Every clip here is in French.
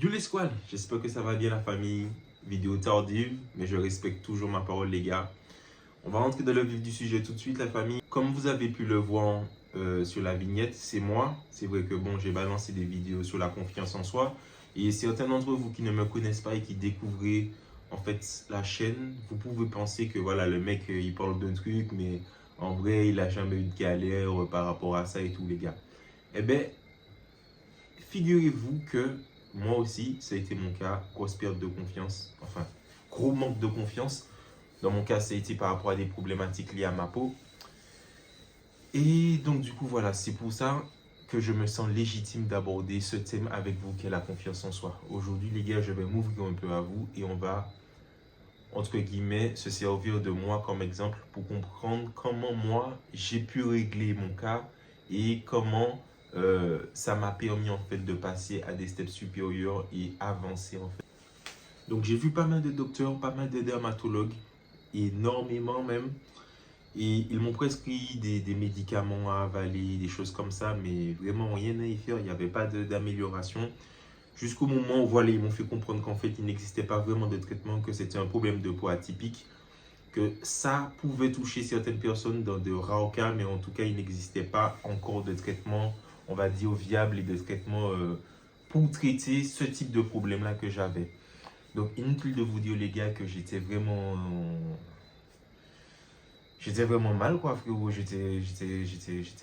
Yo les squad, j'espère que ça va bien la famille. Vidéo tardive, mais je respecte toujours ma parole les gars. On va rentrer dans le vif du sujet tout de suite la famille. Comme vous avez pu le voir sur la vignette, c'est moi. C'est vrai que bon, j'ai balancé des vidéos sur la confiance en soi. Et certains d'entre vous qui ne me connaissent pas et qui découvrez en fait la chaîne, vous pouvez penser que voilà, le mec il parle d'un truc, mais en vrai il a jamais eu de galère par rapport à ça et tout les gars. Eh bien, figurez-vous que moi aussi, ça a été mon cas, grosse perte de confiance, enfin, gros manque de confiance. Dans mon cas, ça a été par rapport à des problématiques liées à ma peau. Et donc, du coup, voilà, c'est pour ça que je me sens légitime d'aborder ce thème avec vous, qui est la confiance en soi. Aujourd'hui, les gars, je vais m'ouvrir un peu à vous et on va, entre guillemets, se servir de moi comme exemple pour comprendre comment moi, j'ai pu régler mon cas et comment ça m'a permis en fait de passer à des steps supérieurs et avancer en fait. Donc j'ai vu pas mal de docteurs, pas mal de dermatologues, énormément même. Et ils m'ont prescrit des médicaments à avaler, des choses comme ça, mais vraiment rien à y faire, il n'y avait pas d'amélioration. Jusqu'au moment où voilà, ils m'ont fait comprendre qu'en fait il n'existait pas vraiment de traitement, que c'était un problème de peau atypique, que ça pouvait toucher certaines personnes dans de rares cas, mais en tout cas il n'existait pas encore de traitement, on va dire, viable et de traitement pour traiter ce type de problème-là que j'avais. Donc inutile de vous dire les gars que j'étais vraiment mal quoi frérot, j'étais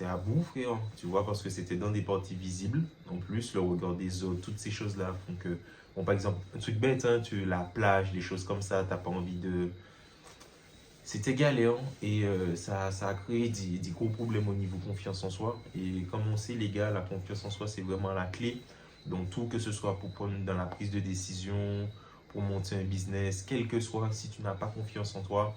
à bout frère, tu vois, parce que c'était dans des parties visibles, en plus le regard des autres, toutes ces choses-là font que, bon par exemple, un truc bête, hein, la plage, des choses comme ça, t'as pas envie de... C'était galère et ça a créé des gros problèmes au niveau confiance en soi. Et comme on sait les gars, la confiance en soi c'est vraiment la clé. Donc tout, que ce soit pour prendre dans la prise de décision, pour monter un business, quel que soit, si tu n'as pas confiance en toi,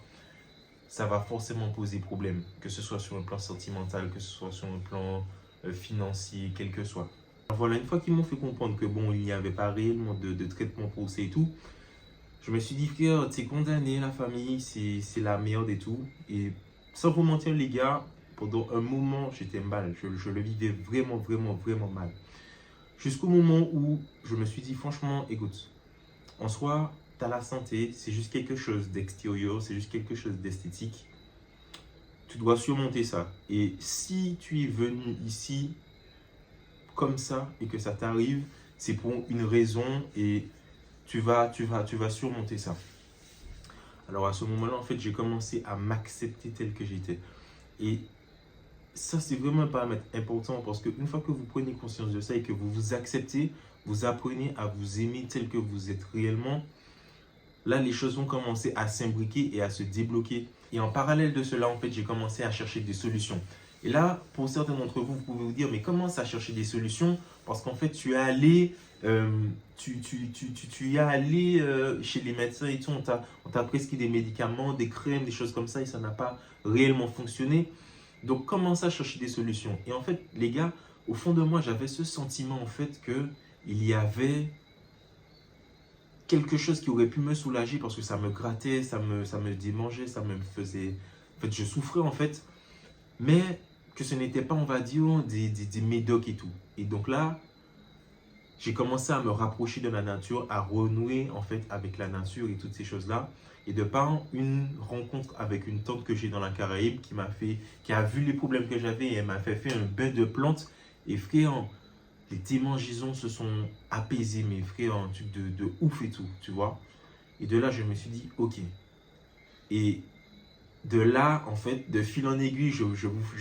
ça va forcément poser problème. Que ce soit sur un plan sentimental, que ce soit sur un plan financier, quel que soit. Alors voilà, une fois qu'ils m'ont fait comprendre que bon, il n'y avait pas réellement de traitement pour ça et tout, je me suis dit, frère, t'es condamné, la famille, c'est la merde et tout. Et sans vous mentir, les gars, pendant un moment, j'étais mal. Je le vivais vraiment, vraiment, vraiment mal. Jusqu'au moment où je me suis dit, franchement, écoute, en soi, tu as la santé, c'est juste quelque chose d'extérieur, c'est juste quelque chose d'esthétique. Tu dois surmonter ça. Et si tu es venu ici comme ça et que ça t'arrive, c'est pour une raison et tu vas surmonter ça. Alors à ce moment-là, en fait, j'ai commencé à m'accepter tel que j'étais. Et ça, c'est vraiment un paramètre important parce qu'une fois que vous prenez conscience de ça et que vous vous acceptez, vous apprenez à vous aimer tel que vous êtes réellement. Là, les choses vont commencer à s'imbriquer et à se débloquer. Et en parallèle de cela, en fait, j'ai commencé à chercher des solutions. Et là, pour certains d'entre vous, vous pouvez vous dire, mais comment ça chercher des solutions? Parce qu'en fait, tu es allé, tu y es allé chez les médecins et tout, on t'a prescrit des médicaments, des crèmes, des choses comme ça, et ça n'a pas réellement fonctionné. Donc, comment ça chercher des solutions? Et en fait, les gars, au fond de moi, j'avais ce sentiment, en fait, qu'il y avait quelque chose qui aurait pu me soulager parce que ça me grattait, ça me démangeait, ça me faisait... En fait, je souffrais en fait, mais que ce n'était pas, on va dire, des médocs et tout. Et donc là, j'ai commencé à me rapprocher de la nature, à renouer en fait avec la nature et toutes ces choses-là. Et de par une rencontre avec une tante que j'ai dans la Caraïbe qui a vu les problèmes que j'avais et elle m'a fait un bain de plantes. Et frère, les démangeaisons se sont apaisées, mes frères, un truc de ouf et tout, tu vois. Et de là, je me suis dit, ok. Et de là, en fait, de fil en aiguille, je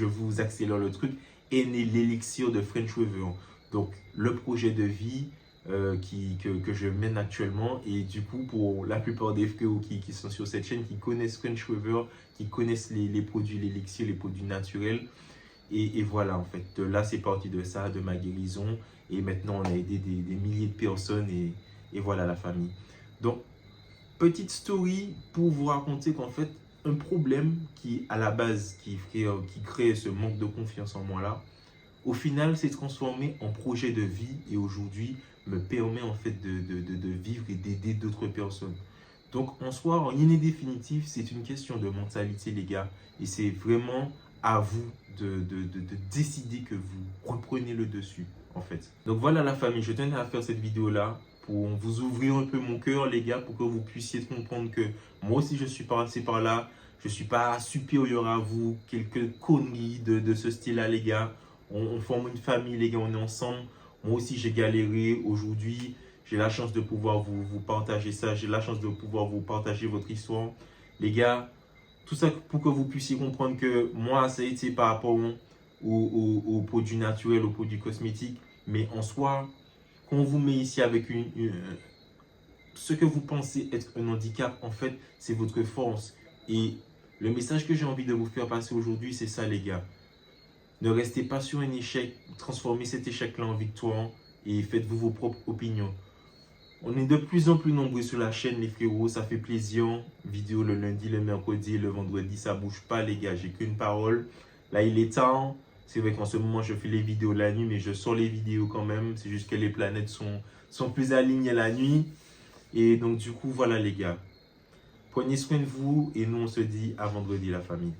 vous accélère le truc, est né l'élixir de French Weaver. Donc, le projet de vie que je mène actuellement. Et du coup, pour la plupart des frères qui sont sur cette chaîne, qui connaissent French Weaver, qui connaissent les produits, l'élixir, les produits naturels, et voilà, en fait, de là, c'est parti de ça, de ma guérison. Et maintenant, on a aidé des milliers de personnes et voilà la famille. Donc, petite story pour vous raconter qu'en fait, un problème qui, à la base, qui crée ce manque de confiance en moi là, au final, s'est transformé en projet de vie et aujourd'hui, me permet en fait de vivre et d'aider d'autres personnes. Donc, en soi, rien n'est définitif, c'est une question de mentalité, les gars. Et c'est vraiment à vous de décider que vous reprenez le dessus, en fait. Donc voilà la famille, je tenais à faire cette vidéo-là pour vous ouvrir un peu mon cœur, les gars, pour que vous puissiez comprendre que moi aussi, je suis passé par là. Je ne suis pas supérieur à vous. Quelques conneries de ce style-là, les gars. On forme une famille, les gars, on est ensemble. Moi aussi, j'ai galéré. Aujourd'hui, j'ai la chance de pouvoir vous partager ça. J'ai la chance de pouvoir vous partager votre histoire. Les gars, tout ça pour que vous puissiez comprendre que moi, ça a été par rapport aux produits naturels, aux produits cosmétiques. Mais en soi, quand on vous met ici avec ce que vous pensez être un handicap, en fait, c'est votre force. Et le message que j'ai envie de vous faire passer aujourd'hui, c'est ça, les gars. Ne restez pas sur un échec, transformez cet échec-là en victoire et faites-vous vos propres opinions. On est de plus en plus nombreux sur la chaîne, les frérots, ça fait plaisir. Vidéo le lundi, le mercredi, le vendredi, ça bouge pas, les gars, j'ai qu'une parole. Là, il est temps. C'est vrai qu'en ce moment, je fais les vidéos la nuit, mais je sors les vidéos quand même. C'est juste que les planètes sont plus alignées la nuit. Et donc, du coup, voilà, les gars. Prenez soin de vous et nous, on se dit à vendredi, la famille.